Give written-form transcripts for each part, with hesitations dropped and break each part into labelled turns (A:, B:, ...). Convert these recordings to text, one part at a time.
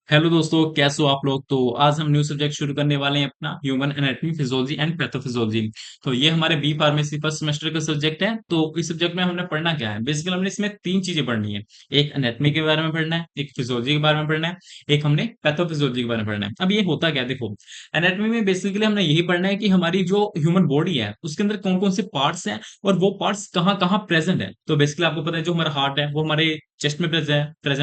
A: Hello दोस्तों, कैसे हो आप लोग। तो आज हम न्यू सब्जेक्ट शुरू करने वाले हैं अपना human anatomy physiology and pathophysiology. तो ये हमारे बी फार्मेसी फर्स्ट सेमेस्टर का सब्जेक्ट है। तो इस सब्जेक्ट में हमने पढ़ना क्या है, बेसिकली हमने इसमें तीन चीजें पढ़नी है। एक एनाटॉमी के बारे में पढ़ना है, एक फिजियोलॉजी के बारे में पढ़ना है, एक हमने पैथोफिजियोलॉजी के बारे में पढ़ना है। अब ये होता क्या है, देखो। एनाटॉमी में बेसिकली हमने यही पढ़ना है कि हमारी जो ह्यूमन बॉडी है उसके अंदर कौन कौन से पार्ट्स हैं और वो पार्ट्स कहाँ कहाँ प्रेजेंट है। तो बेसिकली आपको पता है जो हमारा हार्ट है वो हमारे चेस्ट में प्रेजेंट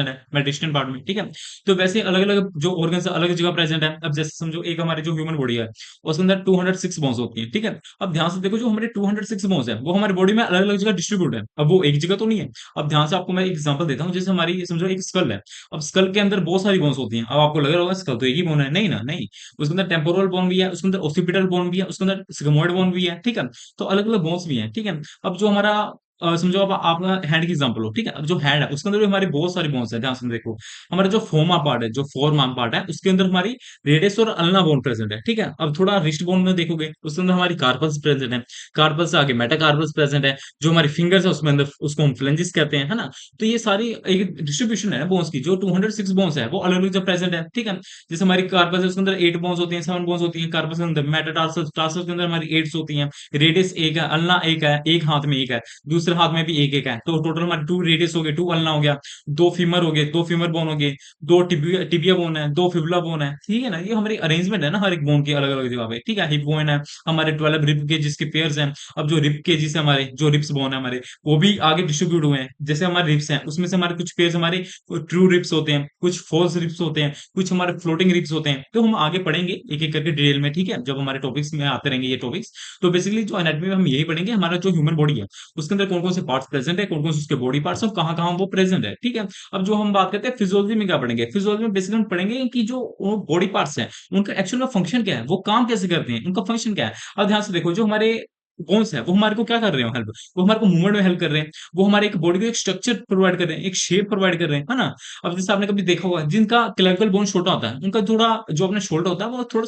A: है हमारे डिस्टेंट पार्ट में, ठीक है। तो वैसे अलग-अलग जो ऑर्गन्स अलग जगह प्रेजेंट है। अब जैसे समझो एक हमारी जो ह्यूमन बॉडी है, उसके अंदर 206 बोन्स होती हैं, ठीक है। अब ध्यान से देखो जो हमारे 206 बोन्स है वो हमारी बॉडी में अलग-अलग जगह डिस्ट्रीब्यूट है। अब वो एक जगह तो नहीं है। अब ध्यान से आपको मैं एक एग्जांपल देता हूँ, जैसे हमारी समझो एक स्कल है। अब स्कल के अंदर बहुत सारी बोन्स होती हैं। अब आपको लग रहा होगा स्कल तो एक ही बोन है, नहीं ना, नहीं। उसके अंदर टेम्पोरल बोन भी है, उसके अंदर ओसिपिटल बोन भी है, उसके अंदर सिग्मोइड बोन भी है, ठीक है। तो अलग-अलग बोन्स भी हैं, ठीक है। अब जो हमारा समझो अब आपका हैंड की एग्जांपल हो, ठीक है। अब जो हैंड है उसके अंदर भी हमारी बहुत सारी बोन्स है, ध्यान से देखो। हमारा जो फोमा पार्ट है, जो फोर आर्म पार्ट है, उसके अंदर हमारी रेडियस और अल्ना बोन प्रेजेंट है, ठीक है। अब थोड़ा रिस्ट बोन में देखोगे उसके अंदर हमारी कार्पल्स प्रेजेंट है। कार्पल्स से आगे मेटाकार्पल्स प्रेजेंट है। जो हमारी फिंगर्स है उसमें अंदर उसको हम फ्लेंजिस कहते हैं, है ना। तो ये सारी एक डिस्ट्रीब्यूशन है बोन्स की। जो 206 बोन्स है वो अलग अलग जगह प्रेजेंट है, ठीक है। जैसे हमारी कार्पल्स है उसके अंदर 8 बोन्स होती हैं, 7 बोन्स होती हैं कार्पल्स के अंदर। मेटाटार्सल्स टार्सल्स के अंदर हमारी 8 होती हैं। रेडियस एक है, अल्ना एक है, एक हाथ में एक है, दूसरे हाथ में भी एक एक है। तो टोटल हमारे 2 रेडियस हो गए, 2 अल्ना हो गया, 2 फीमर हो गए, 2 फीमर बोन हो गए, 2 टिबिया टिबिया बोन है, 2 फिबुला बोन है, ठीक है ना। ये हमारी अरेंजमेंट है ना हर एक बोन की अलग अलग जगह पे, ठीक है। हिप बोन है, हमारे 12 रिब के जिसके पेयर्स हैं। अब जो रिब के जिसे हमारे जो रिब्स बोन है हमारे, वो भी आगे डिस्ट्रीब्यूट हुए हैं। जैसे हमारे रिब्स हैं उसमें से हमारे कुछ पेयर्स हमारे ट्रू रिब्स होते हैं, कुछ फॉल्स रिब्स होते हैं, कुछ हमारे फ्लोटिंग रिब्स होते हैं। तो हम आगे पढ़ेंगे एक एक करके डिटेल में, ठीक है, जब हमारे टॉपिक्स में आते रहेंगे ये टॉपिक्स। तो बेसिकली जो एनाटॉमी में हम यही पढ़ेंगे, हमारा जो ह्यूमन बॉडी है उसके अंदर कौन कौन से पार्ट्स प्रेजेंट है, कौन कौन से उसके बॉडी पार्ट्स और कहाँ कहाँ वो प्रेजेंट है, ठीक है। अब जो हम बात करते हैं फिजियोलॉजी में क्या पढ़ेंगे, फिजियोलॉजी में बेसिकली हम पढ़ेंगे कि जो बॉडी पार्ट्स हैं उनका एक्चुअल में फंक्शन क्या है, वो काम कैसे करते हैं, उनका फंक्शन क्या है। अब ध्यान से देखो जो हमारे बोन्स है वो हमारे को क्या कर रहे हैं, हेल्प। वो हमारे को मूवमेंट में हेल्प कर रहे हैं। वो हमारे एक बॉडी को एक स्ट्रक्चर प्रोवाइड कर रहे हैं, एक शेप प्रोवाइड कर रहे हैं, है ना। अब जैसे आपने कभी देखा होगा जिनका क्लेविकल बोन छोटा होता है उनका थोड़ा जो अपना शोल्डर होता है वो थोड़ा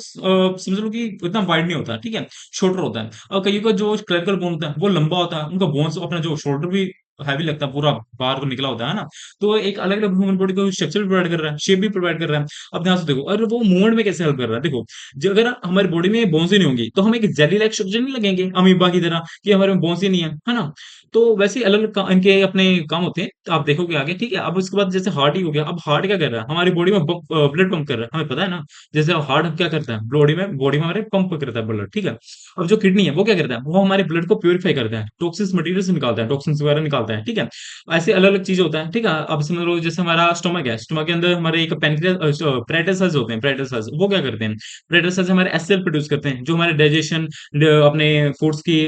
A: समझ लो कि इतना वाइड नहीं होता, ठीक है, शॉर्टर होता है। और कईयों का जो क्लेविकल बोन होता है वो लंबा होता है, उनका बोन्स अपना जो शोल्डर भी हैवी लगता है, पूरा बाहर को निकला होता है ना। तो एक अलग अलग ह्यूमन बॉडी को स्ट्रक्चर भी प्रोवाइड कर रहा है, शेप भी प्रोवाइड कर रहा है। अब ध्यान से देखो और वो मूवमेंट में कैसे हेल्प कर रहा है, देखो। जो अगर हमारी बॉडी में बोन्स ही नहीं होंगी तो हम एक जेली लाइक स्ट्रक्चर नहीं लगेंगे अमीबा की तरह कि हमारे में बोन्स ही नहीं है ना। तो वैसे अलग अलग इनके अपने काम होते हैं, तो आप देखोगे आगे, ठीक है। अब उसके बाद जैसे हार्ट ही हो गया। अब हार्ट क्या कर रहा है, हमारी बॉडी में ब्लड पंप कर रहा है, हमें पता है ना। जैसे हार्ट क्या करता है, बॉडी में हमारे पंप करता है ब्लड, ठीक है। अब जो किडनी है वो क्या करता है, वो हमारे ब्लड को प्यूरिफाई करता है, टॉक्सिस मटेरियल से निकालता है, टॉक्सिन्स वगैरह निकालता है, ठीक है। ऐसे अलग अलग चीजें होता है, ठीक है। अब समझ लो जैसे हमारा स्टोमक है, स्टोमक के अंदर हमारे एक पेनक्रियास पेराइटल सेल्स होते हैं, पेराइटल सेल्स वो क्या करते हैं, पेराइटल सेल्स हमारे एचसीएल प्रोड्यूस करते हैं जो हमारे डाइजेशन अपने फूड्स की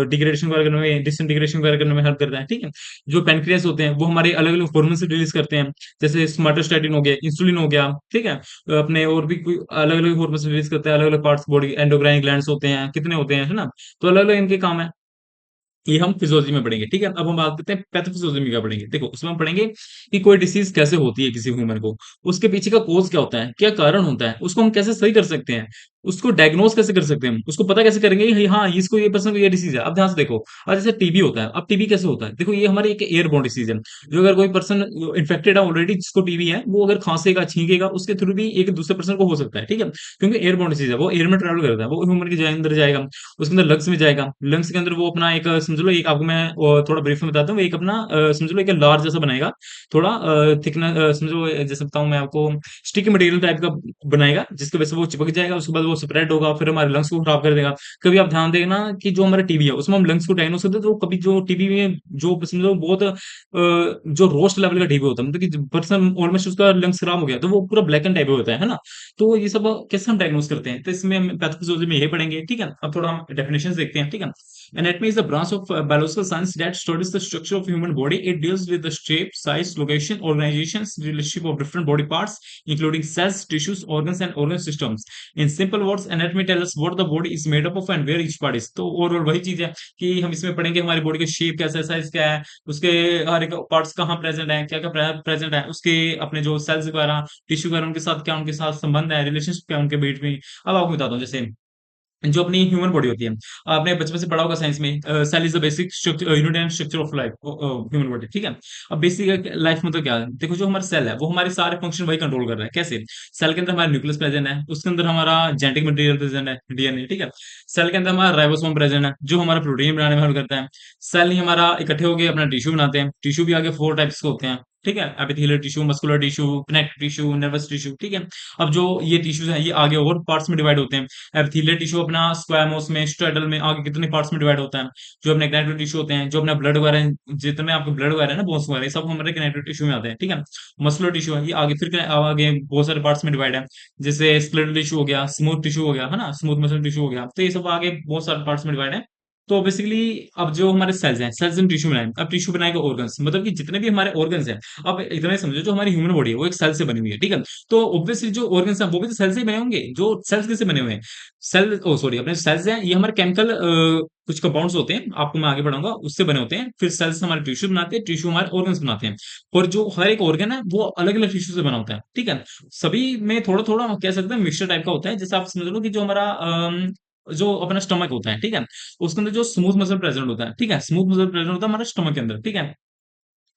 A: डिग्रेडेशन वगैरह करने में, डिसइंटीग्रेशन वगैरह करने में हेल्प करता है, ठीक है। जो पेनक्रियास होते हैं वो हमारे अलग अलग हार्मोन से रिलीज करते हैं, जैसे स्मार्टोस्टैटिन हो गया, इंसुलिन हो गया, ठीक है। अपने और भी कोई अलग अलग हार्मोन से रिलीज करता है, अलग अलग पार्ट्स बॉडी, एंडोक्राइन ग्लैंड्स होते हैं, कितने होते हैं, है ना। तो अलग अलग इनके काम है। ये हम फिजियोलॉजी में पढ़ेंगे, ठीक है। अब हम बात करते हैं पैथोफिजियोलॉजी में क्या पढ़ेंगे। देखो उसमें हम पढ़ेंगे कि कोई डिसीज कैसे होती है किसी ह्यूमन को, उसके पीछे का कोज क्या होता है, क्या कारण होता है, उसको हम कैसे सही कर सकते हैं, उसको डायग्नोस कैसे कर सकते हैं, हम उसको पता कैसे करेंगे कि हाँ इसको ये पर्सन को ये डिसीज है। अब ध्यान से देखो, अब जैसे टीबी होता है। अब टीबी कैसे होता है, देखो ये हमारी एक एयरबोर्न डिसीज है। जो अगर कोई पर्सन इन्फेक्टेड है ऑलरेडी, जिसको टीबी है, वो अगर खांसेगा छींकेगा उसके थ्रू भी एक दूसरे पर्सन को हो सकता है, ठीक है। क्योंकि एयरबोर्न डिसीज है, वो एयर में ट्रेवल करता है, वो ह्यूमन के अंदर जाएगा, उसके अंदर लंग्स में जाएगा, लंग्स के अंदर वो अपना एक समझ लो, एक आपको मैं थोड़ा ब्रीफ में बताता हूँ, एक अपना समझ लो एक लार्ज जैसा बनाएगा, थोड़ा थिकनेस समझो, जैसे बताऊं मैं आपको, स्टिकी मटेरियल टाइप का बनाएगा, जिसकी वजह से वो चिपक जाएगा, उसके बाद वो स्प्रेड होगा, फिर हमारे लंग्स को खराब कर देगा। कभी आप ध्यान देना कि जो हमारा टीबी है उसमें हम लंग्स को डायग्नोस करते हैं, तो कभी जो टीबी में जो समझो बहुत जो रोस्ट लेवल का टीबी होता है, मतलब कि पर्सन ऑलमोस्ट उसका लंग्स खराब हो गया तो वो पूरा ब्लैक एंड टाइप होता है ना। तो ये सब कैसे हम डायग्नोस करते हैं, तो इसमें हम पैथोफिजियोलॉजी में यही पढ़ेंगे, ठीक है। अब थोड़ा हम डेफिनेशन देखते हैं, ठीक है। Anatomy is a branch of biological science that studies the structure of human body. It deals with the shape, size, location, organizations, relationship of different body parts, including cells, tissues, organs, and organ systems. In simple words, anatomy tells us what the body is made up of and where each part is. तो overall वही चीज है कि हम इसमें पढ़ेंगे हमारी body का शेप कैसा है, साइज क्या है, उसके हर एक पार्ट्स कहाँ प्रेजेंट है, क्या क्या प्रेजेंट है, उसके अपने जो सेल्स वगैरह, टिश्यू वगैरह, उनके साथ क्या उनके साथ संबंध है, रिलेशनशिप क्या है उनके बीच में। अब आपको बताता हूँ, जैसे जो अपनी ह्यूमन बॉडी होती है। आपने बचपन से पढ़ा होगा साइंस में, cell is the basic structure, unit and structure of life, human body, ठीक है। अब बेसिक लाइफ में तो क्या है, देखो जो हमारा सेल है वो हमारे सारे फंक्शन वही कंट्रोल कर रहा है। कैसे? सेल के अंदर हमारा न्यूक्लियस प्रेजेंट है, उसके अंदर हमारा जेनेटिक मटेरियल प्रेजेंट है, डीएनए, ठीक है। सेल के अंदर हमारा राइबोसोम प्रेजेंट है जो हमारा प्रोटीन बनाने में हेल्प करता है। सेल ही हमारा इकट्ठे होकर अपना टिश्यू बनाते हैं। टिश्यू भी आगे 4 टाइप्स के होते हैं, ठीक है। Epithelial tissue, muscular tissue, connective tissue, nervous tissue, ठीक है। अब जो ये टिश्यूज हैं ये आगे और पार्ट्स में डिवाइड होते हैं। एपिथेलियल टिश्यू अपना स्क्वामोस में, स्ट्रेटल में, आगे कितने पार्ट्स में डिवाइड होता है। जो अपने कनेक्टिव टिश्यू होते हैं, जो अपना ब्लड वगैरह जितने आपके ब्लड वगैरह है ना, बोन्स वगैरह, ये सब हमारे कनेक्टिव टिश्यू में आते हैं, ठीक है। मस्कुलर टिश्यू है ये आगे, फिर आगे बहुत सारे पार्ट्स में डिवाइड है। जैसे स्केलेटल टिश्यू हो गया, स्मूथ टिश्यू हो गया, है ना, स्मूथ मसल टिश्यू हो गया, तो ये सब आगे बहुत सारे पार्ट्स में डिवाइड है। तो बेसिकली अब जो हमारे सेल्स हैं, सेल्स हम टिश्यू बनाए, अब टिश्यू बनाएगा ऑर्गन्स, मतलब कि जितने भी हमारे ऑर्गन्स हैं। अब इतना ही समझो, जो हमारी ह्यूमन बॉडी है वो एक सेल से बनी हुई है, ठीक है। तो ऑब्वियसली जो ऑर्गन्स हैं वो भी तो सेल से ही बने होंगे। जो सेल्स किससे बने हुए हैं? सेल, ओ सॉरी, अपने सेल्स हैं ये हमारे केमिकल कुछ कंपाउंड्स होते हैं, आपको मैं आगे बढ़ाऊंगा, उससे बने होते हैं। फिर सेल्स हमारे टिश्यू बनाते हैं, टिश्यू हमारे ऑर्गन्स बनाते हैं। और जो हर एक ऑर्गन है वो अलग अलग टिश्यू से बना होता है, ठीक है। सभी में थोड़ा थोड़ा हम कह सकते हैं मिक्सचर टाइप का होता है। जैसे आप समझ लो कि जो हमारा जो अपना स्टमक होता है, ठीक है, उसके अंदर जो स्मूथ मसल प्रेजेंट होता है, ठीक है, स्मूथ मसल प्रेजेंट होता है हमारे स्टमक के अंदर, ठीक है।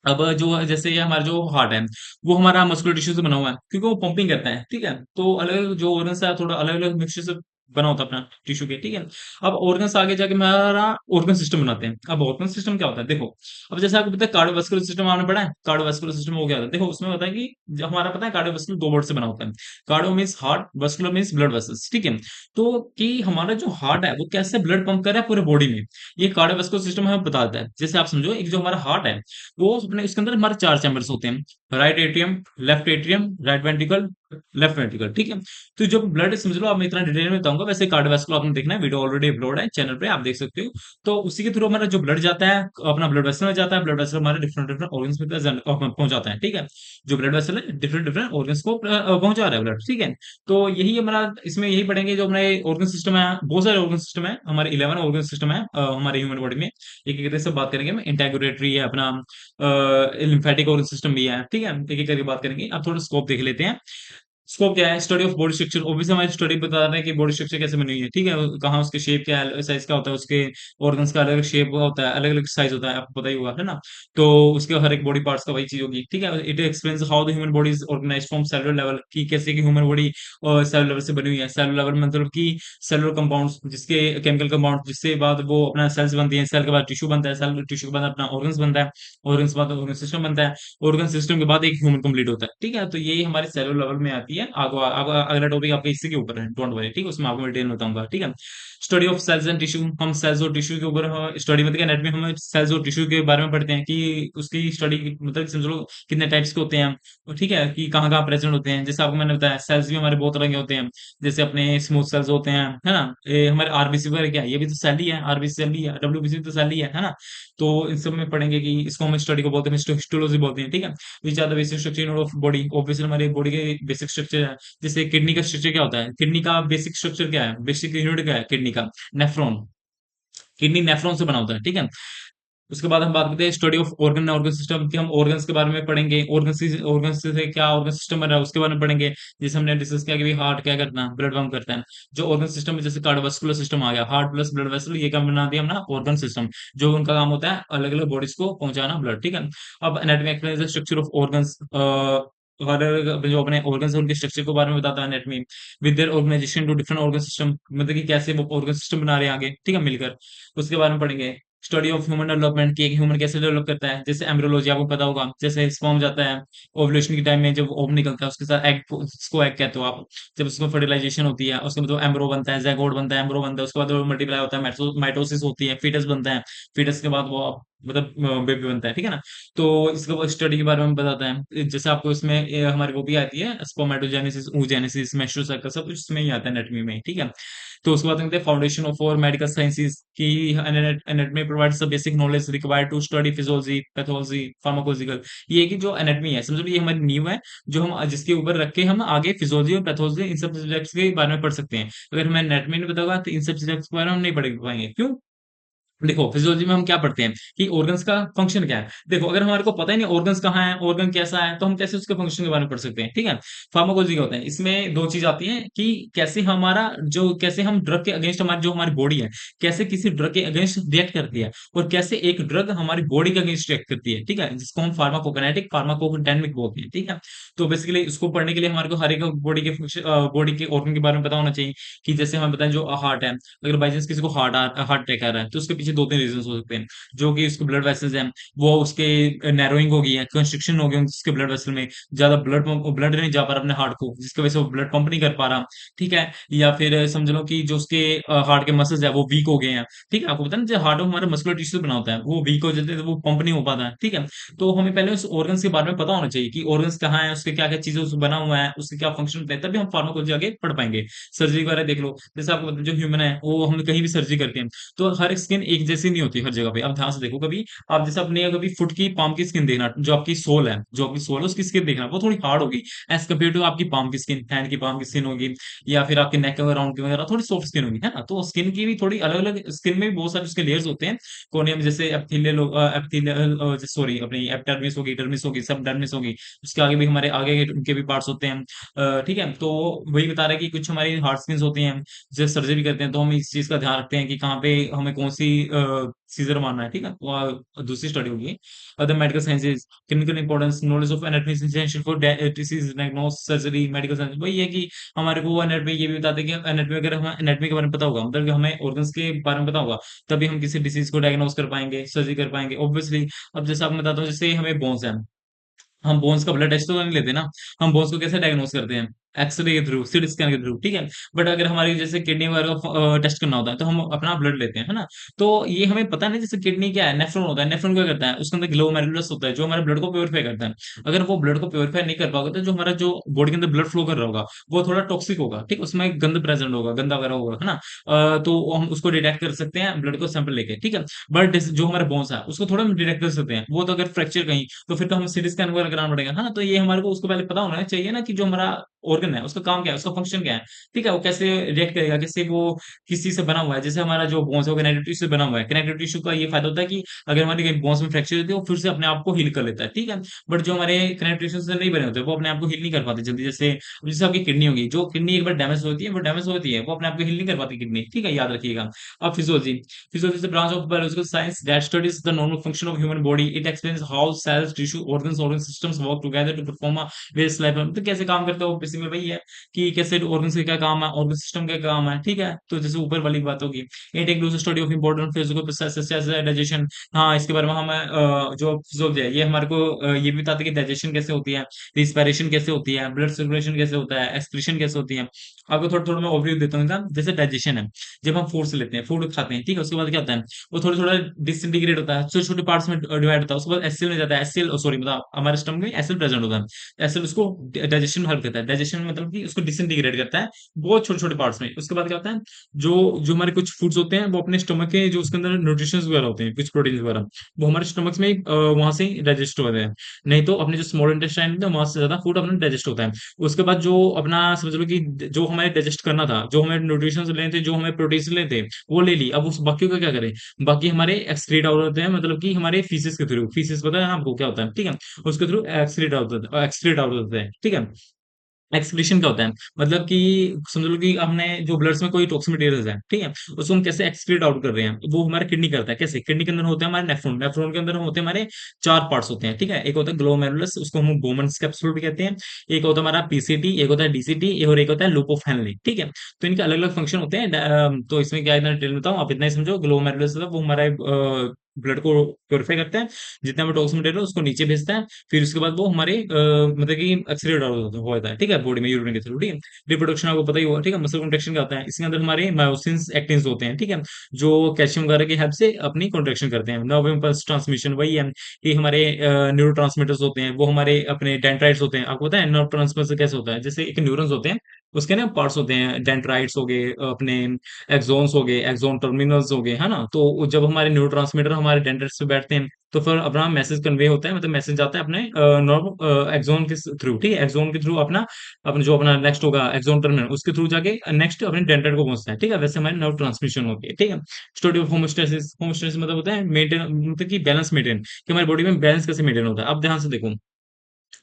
A: अब जो जैसे ये हमारा जो हार्ट है वो हमारा मस्कुलर टिश्यू से बना हुआ है, क्योंकि वो पंपिंग करता है, ठीक है। तो अलग अलग जो ऑर्गन्स है थोड़ा अलग अलग मिक्सचर से बना होता है अपना टिश्यू के, ठीक है। अब ऑर्गन्स आगे जाके हमारा ऑर्गन सिस्टम बनाते हैं। अब ऑर्गन सिस्टम क्या होता है, देखो। अब जैसे आपको पता है कार्डियोवास्कुलर सिस्टम आपने पढ़ा है, कार्डियोवास्कुलर सिस्टम हो गया था, देखो उसमें होता है कि जो हमारा पता है कार्डियोवास्कुलर 2 वर्ड से बना होता है। Cardio means heart, vascular means blood vessels, ठीक है। तो कि हमारा जो हार्ट है वो कैसे ब्लड पंप कर रहा है पूरे बॉडी में, ये कार्डियोवास्कुलर सिस्टम हमें बताता है। जैसे आप समझो एक जो हमारा हार्ट है वो अपने इसके अंदर हमारे 4 चैम्बर्स होते हैं। Right atrium, left atrium, right ventricle, left ventricle, ठीक है। तो जो ब्लड समझ लो, अब मैं इतना डिटेल में बताऊंगा, वैसे कार्डियोवास्कुलर आपने देखना है, वीडियो ऑलरेडी अपलोड है चैनल पे, आप देख सकते हो। तो उसी के थ्रू हमारा जो ब्लड जाता है अपना ब्लड वेसल में जाता है, ब्लड वेसल हमारे डिफरेंट डिफरेंट ऑर्गन्स में पहुंचाता है, ठीक है। जो ब्लड वेसल है डिफरेंट डिफरेंट ऑर्गन्स को पहुंचा रहा है ब्लड, ठीक है। तो यही हमारा इसमें यही पढ़ेंगे, जो हमारे ऑर्गन सिस्टम है, बहुत सारे ऑर्गन सिस्टम है हमारे, 11 ऑर्गन सिस्टम है हमारे ह्यूमन बॉडी में। एक एक करके सब बात करेंगे, हम इंटेग्रेटरी है अपना, लिम्फेटिक ऑर्गन सिस्टम भी है, ठीक है। एक एक करके बात करेंगे। अब थोड़ा स्कोप देख लेते हैं। स्कोप क्या है? Study of body structure, obviously हमारी स्टडी बता रहे हैं कि बॉडी स्ट्रक्चर कैसे बनी हुई है, ठीक है। कहाँ उसके शेप क्या है, साइज क्या होता है उसके, ऑर्गन्स का अलग अलग शेप होता है, अलग अलग साइज होता है, आपको पता ही होगा, है ना। तो उसके हर एक बॉडी पार्ट्स का वही चीज होगी, ठीक है। It explains how the human body is organised from cellular level, की कैसे की ह्यूमन बॉडी सेलुलर लेवल से बनी हुई है। सेलुलर लेवल मतलब कि सेलुलर कंपाउंड्स, जिसके केमिकल कंपाउंड, जिससे बाद वो अपना सेल्स बनती है, सेल के बाद टिश्यू बनता है, सेल टिश्यू के बाद अपना ऑर्गन्स बनता है, ऑर्गन्स के बाद ऑर्गन सिस्टम बनता है, ऑर्गन सिस्टम के बाद एक ह्यूमन कंप्लीट होता है, ठीक है। तो यही हमारे सेलुलर लेवल में आती है। आगे अगला टॉपिक आपका इसी के ऊपर है, डोंट वरी, ठीक है, उसमें आपको डिटेल में बताऊंगा, ठीक है। Study of cells and tissue, हम सेल्स और टिश्यू के ऊपर स्टडी मतलब एनाटॉमी, हम सेल्स और टिश्यू के बारे में पढ़ते हैं कि उसकी स्टडी मतलब समझ लो कितने टाइप्स के होते हैं, तो ठीक है, कि कहाँ कहाँ प्रेजेंट होते हैं। जैसे आपको मैंने बताया सेल्स भी हमारे बहुत तरह के होते हैं। जैसे अपने स्मूथ सेल्स होते हैं, है ना, ये हमारे आरबीसी वगैरह, क्या है, ये भी तो सेल ही है, आरबीसी सेल ही है, डब्ल्यूबीसी तो सेल ही है ना। तो इन सब में पढ़ेंगे कि इसको हम स्टडी को बोलते हैं, हिस्टोलॉजी बोलते हैं, ठीक है। Which are the basic structure of body, obviously हमारे बॉडी के बेसिक स्ट्रक्चर है। जैसे किडनी का स्ट्रक्चर क्या होता है, किडनी का बेसिक स्ट्रक्चर क्या है, बेसिक यूनिट क्या है किडनी का? नेफ्रॉन। किडनी नेफ्रॉन से बना होता है, ठीक है। उसके बाद हम बात करते हैं study of organ, organ system की, हम ऑर्गन्स के बारे में पढ़ेंगे, ऑर्गन से क्या ऑर्गन सिस्टम बन रहा है उसके बारे में पढ़ेंगे। जैसे हमने डिस्कस किया कि हार्ट क्या करता है, ब्लड पंप करता है। जो ऑर्गन सिस्टम है, जैसे कार्डियोवास्कुलर सिस्टम आ गया, हार्ट प्लस ब्लड वेसल, ये काम बना दिया हमने ऑर्गन सिस्टम। जो उनका काम होता है अलग अलग बॉडीज को पहुंचाना ब्लड, ठीक है। अब anatomy explain the structure of organs, हर जो अपने ऑर्गन्स है उनके स्ट्रक्चर के बारे में बताता है anatomy, with their organisation to different organ system, मतलब कि कैसे वो ऑर्गन सिस्टम बना रहे हैं आगे, ठीक है, मिलकर। उसके बारे में पढ़ेंगे। स्टडी ऑफ ह्यूमन डेवलपमेंट की, एक ह्यूमन कैसे डेवलप करता है, जैसे एम्ब्रियोलॉजी आपको पता होगा, जैसे स्पर्म जाता है ओवुलेशन के टाइम में, जब ओव निकलता है उसके साथ एग, उसको एग कहते हो आप। जब उसको फर्टिलाइजेशन होती है उसके बाद एम्ब्रो बनता है, ज़ैगोट बनता है, एम्ब्रो बनता है, उसके बाद वो मल्टीप्लाई होता है, माइटोसिस होती है, फीटस बनता है। फीटस के बाद वो मतलब बेबी बनता है, ठीक है ना। तो इसके बाद स्टडी के बारे में बताता है, जैसे आपको इसमें हमारी वो भी आती है, स्पर्मेटोजेनेसिस, oogenesis, मेंस्ट्रुअल साइकिल, सब कुछ इसमें ही आता है एनाटॉमी में, ठीक है। तो उसके बाद देखते हैं फाउंडेशन ऑफ और मेडिकल साइंसेज की, anatomy provides the basic knowledge required to study physiology, pathology, pharmacological. ये है कि जो एनाटॉमी है समझ लो, ये हमारी नींव है, जो हम जिसके ऊपर रख के हम आगे फिजियोलॉजी और पैथोलॉजी इन सब सब्जेक्ट्स के बारे में पढ़ सकते हैं। अगर हमें एनाटॉमी नहीं पता होगा तो इन सब सब्जेक्ट्स के बारे में हम नहीं पढ़ पाएंगे, क्यों? देखो फिजियोलॉजी में हम क्या पढ़ते हैं कि ऑर्गन्स का फंक्शन क्या है। देखो अगर हमारे को पता ही नहीं ऑर्गन्स कहाँ है, ऑर्गन कैसा है, तो हम कैसे उसके फंक्शन के बारे में पढ़ सकते हैं, ठीक है। फार्माकोलॉजी क्या होता है, इसमें दो चीज आती है कि कैसे हम ड्रग के अगेंस्ट हमारी जो हमारी बॉडी है, कैसे किसी ड्रग के अगेंस्ट रिएक्ट करती है, और कैसे एक ड्रग हमारी बॉडी के अगेंस्ट रिएक्ट करती है, ठीक है, जिसको हम फार्माकोकाइनेटिक फार्माकोडायनेमिक बोलते हैं, ठीक है। तो बेसिकली इसको पढ़ने के लिए हमारे को हर एक बॉडी के फंक्शन, बॉडी के ऑर्गन के बारे में पता होना चाहिए। कि जैसे हमें बताएं जो हार्ट है, अगर बाई चांस किसी को हार्ट अटैक आ रहा है, तो उसके पीछे दो तीन रीजन हो सकते हैं। जो कि उसके ब्लड वेसल्स हैं, वो उसके नैरोइंग हो गई है, कंस्ट्रिक्शन हो गई है उसके ब्लड वेसल में, ज्यादा ब्लड नहीं जा पा रहा अपने हार्ट को, जिसकी वजह से वो ब्लड पंप नहीं कर पा रहा, ठीक है। या फिर समझ लो कि जो उसके हार्ट के मसल्स है वो वीक हो गए हैं, ठीक है। आपको पता है ना, जो हार्ट हमारे मस्कुलर टिश्यू बना होता है, वो वीक हो जाते हैं, तो वो पंप नहीं हो पाता है, ठीक है। तो हमें पहले उस ऑर्गन्स के बारे में पता होना चाहिए कि ऑर्गन्स कहाँ है, उसके क्या क्या चीजें उसमें बना हुआ है, उसके क्या फंक्शन होते हैं, तभी हम फार्माकोलॉजी आगे पढ़ पाएंगे। सर्जरी वगैरह देख लो, जैसे आपको पता है, जो ह्यूमन है वो हम कहीं भी सर्जरी करते हैं, तो हर स्किन एक जैसी नहीं होती हर जगह पे। आप ध्यान से देखो कभी, आप जैसे अपने कभी फुट की पाम की स्किन देखना, जो आपकी सोल है उसकी स्किन देखना, वो थोड़ी हार्ड होगी एज कम्पेयर टू आपकी पाम की स्किन, हैंड की पाम की स्किन होगी, या फिर आपके नेक अराउंड की वगैरह थोड़ी सॉफ्ट स्किन होगी, है ना। तो स्किन की भी थोड़ी अलग अलग, स्किन में भी बहुत सारे उसके लेयर्स होते हैं। कोनियम जैसे एपिथेलियल, एपिथेलियल सॉरी अपनी एपिडर्मिस होगी, डर्मिस होगी, सब डर्मिस होगी, उसके आगे भी हमारे आगे के उनके भी पार्ट्स होते हैं। ठीक है, तो वही बता रहा है कि कुछ हमारी हार्ड स्किन होती हैं, जब सर्जरी करते हैं तो हम इस चीज का ध्यान रखते हैं कि कहाँ पे हमें कौन सी सीजर मारना है, ठीक है। दूसरी स्टडी होगी other medical sciences, clinical importance, knowledge of anatomy is essential for disease diagnose, surgery, medical science. वही है कि हमारे को एनाटॉमी ये भी बताते हैं कि एनाटॉमी, अगर हमें एनाटॉमी के बारे में पता होगा, मतलब कि हमें ऑर्गन्स के बारे में पता होगा, तभी हम किसी डिसीज को डायग्नोस कर पाएंगे, सर्जरी कर पाएंगे ऑब्वियसली। अब जैसे आपको बताता हूँ, जैसे हमें बोन्स है, हम बोन्स का ब्लड टेस्ट तो नहीं लेते ना। हम बोन्स को कैसे डायग्नोस करते हैं, एक्सरे के थ्रू, सीटी स्कैन के थ्रू, ठीक है। बट अगर हमारी जैसे किडनी वगैरह का टेस्ट करना होता है, तो हम अपना ब्लड लेते हैं, है ना। तो ये हमें पता नहीं, जैसे किडनी क्या है, नेफ्रॉन होता है, नेफ्रॉन क्या करता है, उसके अंदर ग्लोमेरुलस होता है जो हमारे ब्लड को प्योरीफाई करता है। अगर वो ब्लड को प्योरीफाई नहीं कर पाएगा, तो जो हमारा जो बॉडी के अंदर ब्लड फ्लो कर रहा होगा, वो थोड़ा टॉक्सिक होगा, ठीक, उसमें गंद प्रेजेंट होगा, गंदा वगैरह होगा, है ना। तो हम उसको डिटेक्ट कर सकते हैं ब्लड को सैंपल लेके, ठीक है। बट जो हमारे बोन्स है उसको थोड़ा हम डिटेक्ट कर सकते हैं, वो तो अगर फ्रैक्चर कहीं, तो फिर तो हमें सीटी स्कैन वगैरह कराना पड़ेगा, है ना। तो ये हमारे को उसको पहले पता होना चाहिए ना कि जो हमारा ऑर्गन है उसका काम क्या है, उसका फंक्शन क्या है, ठीक है। वो कैसे रिएक्ट करेगा, कैसे वो किस चीज से बना हुआ है। जैसे हमारा जो बोन्स है वो कनेक्टिव टिश्यू से बना हुआ है, कनेक्टिव टिश्यू का ये फायदा होता है कि अगर हमारी कहीं बोन्स में फ्रैक्चर होती है, वो फिर से अपने आप को हील कर लेता है, ठीक है। बट जो हमारे कनेक्टिव टिश्यू से नहीं बने होते, वो अपने आप को हील नहीं कर पाते जल्दी। जैसे जैसे आपकी किडनी होगी, जो किडनी एक बार डैमेज होती है, वो डैमेज होती है, वो अपने आप को हील नहीं कर पाती किडनी, ठीक है, याद रखिएगा। अब physiology, physiology is the branch of biological science that studies the normal function of human body. It explains how cells, tissue, organ systems work together to perform a various life. तो कैसे काम करते हो, बेसिकली वही है कि कैसे organ का क्या काम है, ऑर्गन सिस्टम का काम है, ठीक है। तो जैसे ऊपर वाली बात होगी, इट एक study of important physical processes as digestion. हाँ, इसके बारे में हम जो फिजियोलॉजी है, ये हमारे को ये भी बताते हैं कि डाइजेशन कैसे होती है, रिस्पायरेशन कैसे होती है, ब्लड सर्कुलेशन कैसे होता है, एक्सक्रीशन कैसे होती है। आपको थोड़ा थोड़ा मैं ओवरव्यू देता हूँ ना। जैसे डाइजेशन है, जब हम फूड से लेते हैं, फूड खाते हैं, ठीक है, उसके बाद क्या होता है, वो थोड़ा थोड़ा डिसइंटीग्रेट होता है, छोटे छोटे पार्ट्स में डिवाइड होता है, उसके बाद एसएल में जाता है, एसएल सॉरी मतलब हमारे स्टमक में एसएल प्रेजेंट होता है। एसएल उसको डाइजेशन में हेल्प करता है, डाइजेशन मतलब कि उसको डिसइंटीग्रेट करता है बहुत छोटे छोटे पार्ट्स में। उसके बाद क्या होता है, जो जो हमारे कुछ फूड्स होते हैं, वो अपने स्टमक के जो उसके अंदर न्यूट्रिशन वगैरह होते हैं, कुछ प्रोटीन वगैरह, वो हमारे स्टमक में वहां से डाइजेस्ट होते हैं। नहीं तो अपने जो स्मॉल इंटेस्टाइन होते हैं, वहां से ज्यादा फूड अपना डाइजेस्ट होता है। उसके बाद जो अपना समझ लो कि जो हमें डाइजेस्ट करना था, जो हमें न्यूट्रिशन लेने थे, जो हमें प्रोटीन लेने थे, वो ले ली। अब उस बाकी का क्या करें, बाकी हमारे एक्सक्रीट आउट होते हैं, मतलब कि हमारे फीसिस के थ्रू, फीसिस पता है आपको क्या होता है, ठीक है। उसके थ्रू एक्सक्रीट आउट होते हैं, ठीक है। एक्सक्रीशन क्या होता है, मतलब कि समझ लो कि हमने जो ब्लड्स में कोई टॉक्सिक मटेरियल्स है, ठीक है, उसको हम कैसे एक्सक्रीट आउट कर रहे हैं, वो हमारा किडनी करता है। कैसे, किडनी के अंदर होते हैं हमारे नेफ्रॉन, नेफ्रॉन के अंदर होते हैं हमारे चार पार्ट्स होते हैं, ठीक है। एक होता है ग्लोमेरुलस, उसको हम बोमन्स कैप्सूल भी कहते हैं। एक होता है हमारा पीसीटी, एक होता है डीसीटी, और एक होता है लूप ऑफ हेनली, ठीक है। तो इनके अलग अलग फंक्शन होते हैं। तो इसमें क्या इतना डिटेल बताऊं, आप इतना ही समझो। ग्लोमेरुलस वो हमारा ब्लड को प्योरीफाई करता है, जितना भी टॉक्सिक मटेरियल उसको नीचे भेजता है। फिर उसके बाद वो हमारे मतलब कि एक्सक्रीट हो जाता है, ठीक है, बॉडी में यूरिन के थ्रू, ठीक है। रिप्रोडक्शन आपको पता ही होगा, ठीक है। मसल कॉन्ट्रेक्शन क्या होता है, इसके अंदर हमारे मायोसिन्स एक्टिन्स होते हैं, ठीक है, जो कैल्शियम वगैरह की हेल्प से अपनी कॉन्ट्रेक्शन करते हैं। नर्व इम्पल्स ट्रांसमिशन वही है कि हमारे न्यूरो होते हैं, वो हमारे अपने डेंड्राइट्स होते हैं। आपको पता है नर्व ट्रांसमिशन कैसे होता है, जैसे एक न्यूरॉन्स होते हैं, उसके ना पार्ट्स होते हैं, डेंड्राइट्स हो गए, अपने एक्सोन्स हो गए, एक्सोन टर्मिनल्स हो गए, है ना? तो जब हमारे न्यूरोट्रांसमीटर हमारे डेंड्राइट्स पे बैठते हैं, तो फिर अपना मैसेज कन्वे होता है, मतलब मैसेज जाता है अपने नॉर्मल एक्सोन के थ्रू, ठीक है? एक्सोन के थ्रू अपना जो अपना नेक्स्ट होगा एक्सोन टर्मिनल, उसके थ्रू जाके नेक्स्ट अपने डेंड्राइट को पहुंचता है, ठीक है? वैसे हमारी नर्व ट्रांसमिशन होती है, ठीक है? स्टडी ऑफ होमोस्टेसिस, होमोस्टेसिस मतलब होता है मेंटेन, मतलब कि बैलेंस मेंटेन, कि हमारी बॉडी में बैलेंस कैसे मेंटेन होता है। अब ध्यान से देखो,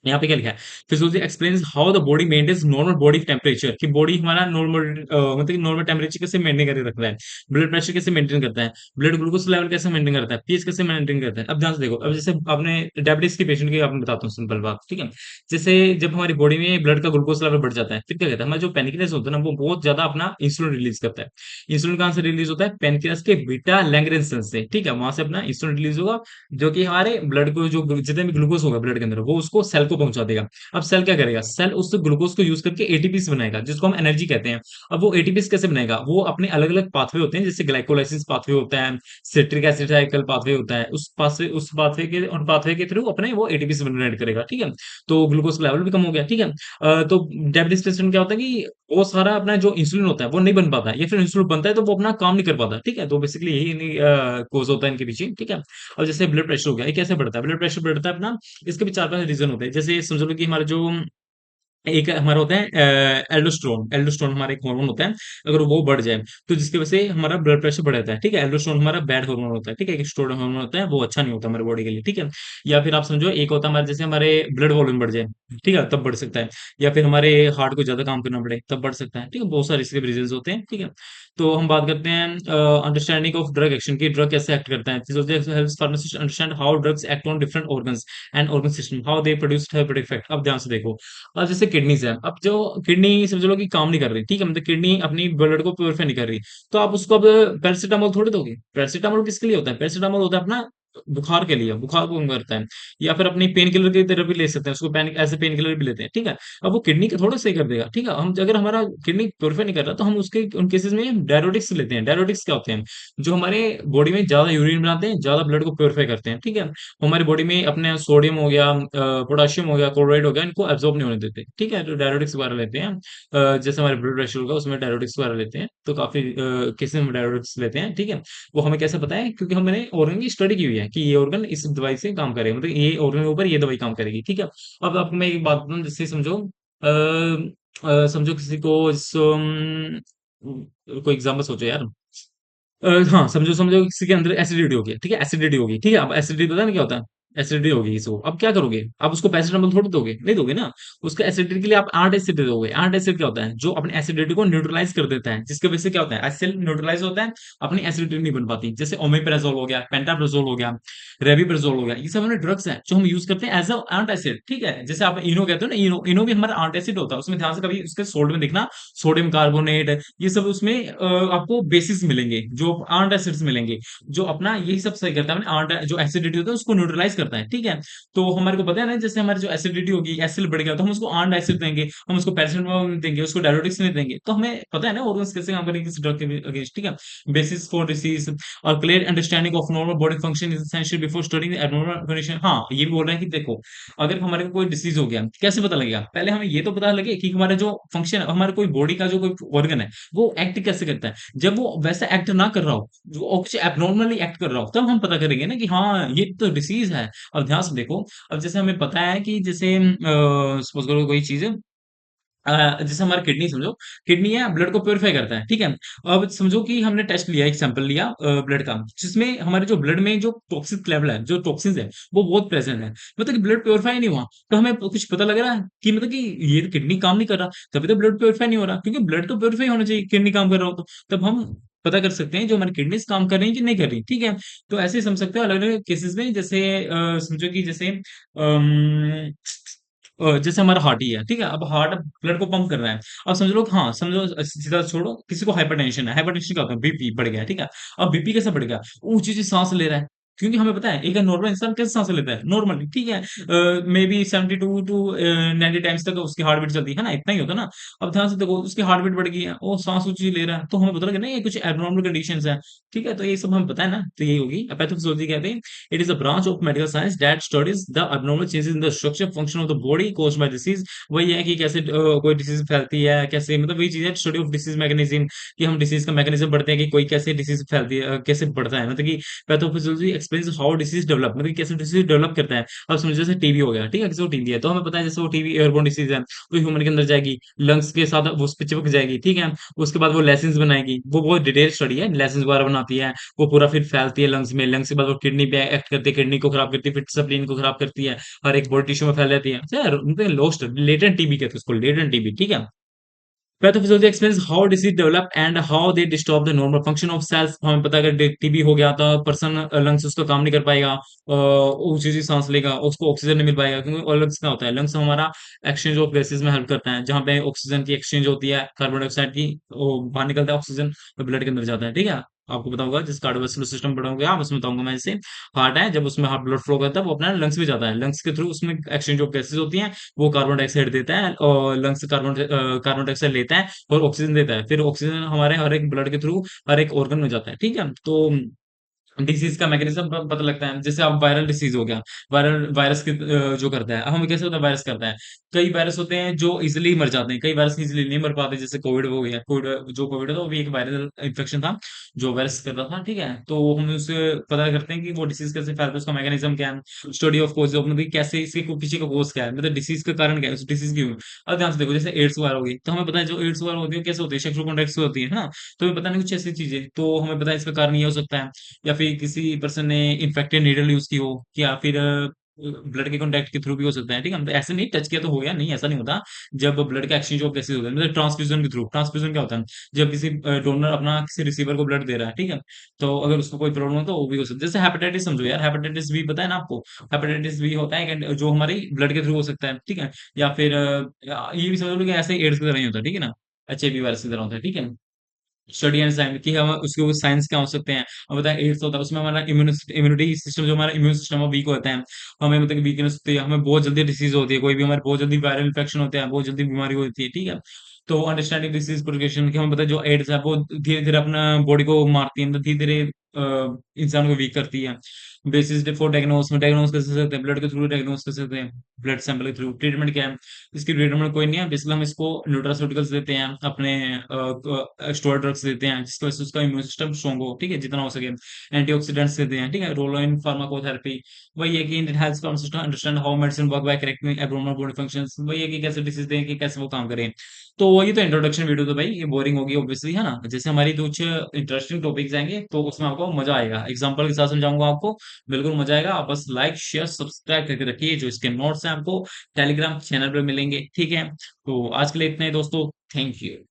A: यहाँ पे क्या लिखा है, physiology explains how the body maintains normal body temperature, कि बॉडी हमारा नॉर्मल मतलब कि नॉर्मल टेम्परेचर कैसे मेंटेन करके रखता है, ब्लड प्रेशर कैसे मेंटेन करता है, ब्लड ग्लूकोज लेवल कैसे मेंटेन करता है, पीएच कैसे मेंटेन करता है। अब ध्यान से देखो, अब जैसे आपने डायबिटीज के पेशेंट की आपने बताता हूँ सिंपल बात, ठीक है? जैसे जब हमारी बॉडी में ब्लड का ग्लूकोज लेवल बढ़ जाता है, फिर क्या कहता है, हमारा जो पेनक्रियास होता है ना, वो बहुत ज्यादा अपना इंसुलिन रिलीज करता है। इंसुलिन कहाँ से रिलीज होता है? पेनक्रियास के बीटा लैंगरेन सेल से, ठीक है? वहां से अपना इंसुलिन रिलीज होगा, जो कि हमारे ब्लड को जो जितने भी ग्लूकोज होगा ब्लड के अंदर, वो उसको सेल को पहुंचा देगा। अब सेल क्या करेगा? सेल उस ग्लूकोज को यूज करके एटीपीस बनाएगा, जिसको हम एनर्जी कहते हैं। अब वो एटीपीस कैसे बनाएगा? वो अपने अलग अलग पाथवे होते हैं, जैसे ग्लाइकोलाइसिस पाथवे होता है, सिट्रिक एसिड साइकिल पाथवे होता है, उस पाथवे के थ्रू अपने वो एटीपीस जनरेट करेगा, ठीक है? तो ग्लूकोज लेवल भी कम हो गया, ठीक है? तो डायबिटीज पेशेंट क्या होता है कि वो सारा अपना जो इंसुलिन होता है वो नहीं बन पाता है, या फिर इंसुलिन बनता है तो वो अपना काम नहीं कर पाता, ठीक है? तो बेसिकली यही कोज होता है इनके पीछे, ठीक है? और जैसे ब्लड प्रेशर हो गया, ये कैसे बढ़ता है? ब्लड प्रेशर बढ़ता है अपना, इसके भी 4-5 रीज़न होते हैं। जैसे समझ लो कि हमारा जो एक हमारा होता है एल्डोस्टेरोन, एल्डोस्टेरोन हमारा एक हार्मोन होता है, अगर वो बढ़ जाए, तो जिसकी वजह से हमारा ब्लड प्रेशर बढ़ जाता है, ठीक है? एल्डोस्टेरोन हमारा बैड हार्मोन होता है, ठीक है? एक स्टेरॉयड हार्मोन होता है, वो अच्छा नहीं होता हमारे बॉडी के लिए, ठीक है? या फिर आप समझो एक होता है हमारे, जैसे हमारे ब्लड वॉल्यूम बढ़ जाए, ठीक है? तब बढ़ सकता है। या फिर हमारे हार्ट को ज़्यादा काम करना पड़े, तब बढ़ सकता है, ठीक है? बहुत सारे इसके रीज़न्स होते हैं, ठीक है? तो हम बात करते हैं अंडरस्टैंडिंग ऑफ ड्रग एक्शन, की ड्रग कैसे एक्ट करता है। Physiology helps pharmacist understand how drugs act on different organs and organ system, how they produce therapeutic effect. अब ध्यान से देखो, अब जैसे किडनीज़ है, अब जो किडनी समझ लो कि काम नहीं कर रही, ठीक है? मतलब किडनी अपनी ब्लड को प्यूरिफाई नहीं कर रही, तो आप उसको अब पैरासिटामोल थोड़ी दोगे। पैरासिटामोल किसके लिए होता है? पैरासिटामोल होता है अपना बुखार के लिए, बुखार को कम करता है। या फिर अपनी पेन किलर की तरह भी ले सकते हैं उसको, pain as a pain killer भी लेते हैं, ठीक है? अब वो किडनी को थोड़ा सही कर देगा, ठीक है? हम अगर हमारा किडनी प्यूरिफाई नहीं कर रहा, तो हम उसके उन केसेस में डायरोटिक्स लेते हैं। डायरोटिक्स क्या होते हैं? जो हमारे बॉडी में ज्यादा यूरिन बनाते हैं, ज्यादा ब्लड को प्यूरिफाई करते हैं, ठीक है? हमारी बॉडी में अपने सोडियम हो गया, पोटेशियम हो गया, क्लोराइड हो गया, इनको एब्जॉर्ब नहीं होने देते, ठीक है? तो डायरोटिक्स वगैरह लेते हैं। जैसे हमारे ब्लड प्रेशर होगा, उसमें डायरोटिक्स वगैरह लेते हैं, तो काफी केसेस में डायरोटिक्स लेते हैं, ठीक है? वो हमें कैसे पता है? क्योंकि हमने ऑर्गन की स्टडी की हुई है कि ये ऑर्गन इस दवाई से काम करेगा, मतलब ये ऑर्गन के ऊपर ये दवाई काम करेगी, ठीक है? अब आपको मैं एक बात बताऊं, जैसे समझो समझो किसी को कोई एग्जाम्पल सोचो यार। हाँ, समझो समझो किसी के अंदर एसिडिटी हो गई, ठीक है? एसिडिटी हो गई, ठीक है? अब एसिडिटी पता है ना क्या होता है? एसिडिटी हो गई इसको, अब क्या करोगे? आप उसको पैरासिटामोल थोड़ी दोगे, नहीं दोगे ना। उसका एसिडिटी के लिए आप आर्ट एसिड दे दोगे। आर्ट एसिड क्या होता है? जो अपने एसिडिटी को न्यूट्रलाइज कर देता है, जिसकी वजह से क्या होता है? एसिड न्यूट्रलाइज होता है, अपनी एसिडिटी नहीं बन पाती। जैसे ओमेप्राजोल हो गया, पेंटाप्राजोल हो गया, रेविप्राजोल हो गया, ये सब हमारे ड्रग्स हैं जो हम यूज करते हैं एज अ आर्ट एसिड, ठीक है? जैसे आप इनो कहते हो ना, इनो, इनो भी हमारा आर्ट एसिड होता है। उसमें ध्यान से कभी उसके सोल्ट में देखना, सोडियम कार्बोनेट, ये सब उसमें आपको बेसिस मिलेंगे, जो आर्ट एसिड्स मिलेंगे, जो अपना यही सब सही करता है, आर्ट जो एसिडिटी होता है उसको न्यूट्रलाइज करता है, ठीक है? तो हमारे को पता है ना, जैसे हमारी जो एसिडिटी होगी, एसिड बढ़ गया, तो हम उसको आर्ट एसिड देंगे, हम उसको पैरासिटामोल नहीं देंगे, उसको डायरेटिक्स नहीं देंगे। तो हमें पता है ना ऑर्गन्स कैसे काम करेंगे किसी ड्रग के अगेंस्ट, ठीक है? बेसिस फॉर डिसीज और clear understanding of normal body function is essential before studying the abnormal condition. हाँ, ये भी बोल रहे हैं कि देखो, अगर हमारे को कोई डिसीज हो गया, कैसे पता लगेगा? पहले हमें ये तो पता लगे कि हमारा जो फंक्शन है, हमारे कोई बॉडी का जो कोई ऑर्गन है, वो एक्ट कैसे करता है। जब वो वैसा एक्ट ना कर रहा हो, जो कुछ एब्नॉर्मली एक्ट कर रहा हो, तब हम पता करेंगे ना कि हाँ, ये तो डिसीज है। अब ध्यान से देखो, अब जैसे हमें पता है कि जैसे सपोज करो कोई चीज है, जैसे हमारा किडनी समझो, किडनी है, ब्लड को प्योरीफाई करता है, ठीक है? अब समझो कि हमने टेस्ट लिया, एक सैंपल लिया ब्लड का, जिसमें हमारे जो ब्लड में जो टॉक्सिक लेवल है, जो टॉक्सिन्स है, वो बहुत प्रेजेंट है, मतलब कि ब्लड प्योरीफाई नहीं हुआ। तो हमें कुछ पता लग रहा है कि मतलब कि ये किडनी काम नहीं कर रहा, तभी तो ब्लड प्योरीफाई नहीं हो रहा, क्योंकि ब्लड तो प्योरीफाई होना चाहिए, किडनी काम कर रहा हो तो। तब हम पता कर सकते हैं जो हमारी किडनीज काम कर रही है कि नहीं कर रही, ठीक है? तो ऐसे ही समझ सकते हो अलग अलग केसेस में, जैसे समझो कि जैसे जैसे हमारा हार्ट ही है, ठीक है? अब हार्ट ब्लड को पंप कर रहा है। अब समझ लो, हाँ, समझो सीधा छोड़ो, किसी को हाइपरटेंशन है, हाइपरटेंशन क्या होता है? बीपी बढ़ गया, ठीक है? अब बीपी कैसे बढ़ गया? ऊंची ऊंची सांस ले रहा है, क्योंकि हमें पता है एक नॉर्मल इंसान कैसे सांस लेता है नॉर्मली, ठीक है, मे बी 72 टू 90 टाइम्स तक उसकी हार्ट बीट चलती है ना, इतना ही होता है ना। अब ध्यान से देखो उसकी हार्ट बीट बढ़ गई है, वो सांस ऊंची ले रहा है, तो हमें पता लगे ना ये कुछ एब्नॉर्मल कंडीशंस है। ठीक है, तो ये सब हमें पता है ना, तो यही होगी पैथोफिजियोलॉजी। कहते हैं it is a branch of medical science that studies the abnormal changes in the structure function of the body caused by disease. वही है कि कैसे कोई डिसीज फैलती है, कैसे, मतलब वही चीज है, स्टडी ऑफ डिसीज मैकेनिज्म, कि हम डिसीज का मैकेनिज्म पढ़ते हैं कि कोई कैसे डिसीज फैलती है, कैसे बढ़ता है, मतलब कि pathophysiology explains how disease develop, मतलब कि कैसे डिसीज डेवलप करता है। अब समझो जैसे टीबी हो गया, ठीक है, किसी को टीबी है तो हमें पता है जैसे वो टीबी एयरबोर्न डिसीज है, वो ह्यूमन के अंदर जाएगी, लंग्स के साथ वो उस पे चिपक जाएगी, ठीक है। उसके बाद वो लेसिन्स बनाएगी, वो बहुत डिटेल स्टडी है, लेसिन्स वगैरह बनाती है, वो पूरा फिर फैलती है लंग्स में, लंग्स के बाद वो किडनी पे एक्ट करती है, किडनी को खराब करती है, फिर स्प्लीन को खराब करती है, हर एक बॉडी टिश्यू में फैल जाती है। मतलब लोस्ट लेटेंट टीबी कहते हैं उसको, लेटेंट टीबी, ठीक है। Pathophysiology explains how disease develop and how they disturb the normal function of cells. हमें पता है अगर टीबी हो गया तो पर्सन लंग्स उसका काम नहीं कर पाएगा, ऊंची ऊंची सांस लेगा, उसको ऑक्सीजन नहीं मिल पाएगा, क्योंकि और लंग्स क्या होता है, लंग्स हमारा एक्सचेंज ऑफ गैसेज में हेल्प करता है, जहाँ पे ऑक्सीजन की एक्सचेंज होती है, कार्बन डाइऑक्साइड की, वो बाहर निकलता है ऑक्सीजन, तो ब्लड के अंदर जाता है, ठीक है। आपको पता होगा जिस कार्डियोवास्कुलर सिस्टम पढ़ोगे आप, उसमें बताऊंगा मैं इसे। हार्ट है, जब उसमें हार्ट ब्लड फ्लो करता है वो अपना लंग्स में जाता है, लंग्स के थ्रू उसमें एक्सचेंज ऑफ गैसेज होती है, वो कार्बन डाइऑक्साइड देता है और लंग्स कार्बन डाइऑक्साइड लेता है और ऑक्सीजन देता है, फिर ऑक्सीजन हमारे हर एक ब्लड के थ्रू हर एक ऑर्गन में जाता है, ठीक है। तो डिसीज का मैकेनिज्म पता लगता है, जैसे अब वायरल डिसीज हो गया, वायरल वायरस के जो करता है, अब हमें कैसे होता है वायरस करता है। कई वायरस होते हैं जो इजिली मर जाते हैं, कई वायरस इजिली नहीं मर पाते, जैसे कोविड हो गया, कोविड जो कोविड था वो भी एक वायरल इन्फेक्शन था जो वायरस कर रहा था, ठीक है। तो हम उससे पता करते हैं कि वो डिसीज कैसे फैलता है, उसका मैकेनिज्म क्या है, स्टडी ऑफ कोज, मतलब कैसे इसके पीछे का कोज क्या है, मतलब डिसीज का कारण क्या है, उस डिसीज की। अब ध्यान से देखो जैसे एड्स वगैरह होगी, तो हमें पता है जो एड्स वगैरह होती है कैसे होती है, सेक्सुअल कॉन्टैक्ट से होती है ना। तो हमें पता नहीं कुछ ऐसी चीजें, तो हमें पता है इसका कारण ये हो सकता है, या फिर किसी पर्सन ने इन्फेक्टेड नीडल यूज की हो, या फिर ब्लड के कॉन्टैक्ट के थ्रू भी हो सकता है, ठीक है। मतलब ऐसे नहीं टच किया तो हो गया, नहीं ऐसा नहीं होता। जब ब्लड का एक्सचेंज ऑफ गैसेज होता है, मतलब ट्रांसफ्यूजन के थ्रू, ट्रांसफ्यूजन क्या होता है, जब किसी डोनर अपना किसी रिसीवर को ब्लड दे रहा है, ठीक है, तो अगर उसको कोई प्रॉब्लम हो तो वो भी हो सकता है। जैसे हेपेटाइटिस समझो यार, हेपेटाइटिस बी पता है ना आपको, हेपेटाइटिस बी होता है जो हमारी ब्लड के थ्रू हो सकता है, ठीक है। या फिर ये भी समझ लो कि ऐसे एड्स की तरह ही होता है, ठीक है ना, HIV वायरस की तरह होता है, ठीक है। स्टडी एंड साइंस की हम उसके वो साइंस क्या हो सकते हैं, हम बताएं एड्स होता है उसमें हमारा इम्यूनिटी सिस्टम, जो हमारा इम्यून सिस्टम है वीक होता है, हमें मतलब वीकनेस होती है, हमें बहुत जल्दी डिसीज होती है, कोई भी हमारे बहुत जल्दी वायरल इन्फेक्शन होता है, बहुत जल्दी बीमारी होती है, ठीक है। तो अंडरस्टैंडिंग डिसीज प्रोग्रेशन की हमें पता है जो एड्स है वो धीरे धीरे अपना बॉडी को मारती है, मतलब धीरे धीरे इंसान को वीक करती है। बेसिस फॉर डायग्नोस में डायग्नोस कैसे सकते हैं, ब्लड के थ्रू डायग्नोस कर सकते हैं, ब्लड सैंपल के थ्रू। ट्रीटमेंट क्या है, इसकी ट्रीटमेंट कोई नहीं है, बेसिकली हम इसको न्यूट्रास्यूटिकल्स देते हैं, अपने स्टोर ड्रग्स देते हैं जिसकी वजह से उसका इम्यून सिस्टम स्ट्रॉन्ग हो, ठीक है, जितना हो सके। एंटीऑक्सीडेंट्स देते हैं, ठीक है, रोल इन फार्माकोथेरेपी। वही है कि it helps pharmacist understand how medicine work by correcting abnormal body functions. वही है कि कैसे डिसीज दें, कि कैसे वो काम करें। तो वही तो इंट्रोडक्शन वीडियो, तो भाई ये बोरिंग होगी ऑब्वियसली, है ना। जैसे हमारी कुछ इंटरेस्टिंग टॉपिक्स आएंगे तो उसमें आपको मजा आएगा, एग्जांपल के साथ समझाऊंगा आपको, बिल्कुल मजा आएगा। आप बस लाइक शेयर सब्सक्राइब करके रखिए, जो इसके नोट्स हैं आपको टेलीग्राम चैनल पर मिलेंगे, ठीक है। तो आज के लिए इतना ही दोस्तों, थैंक यू।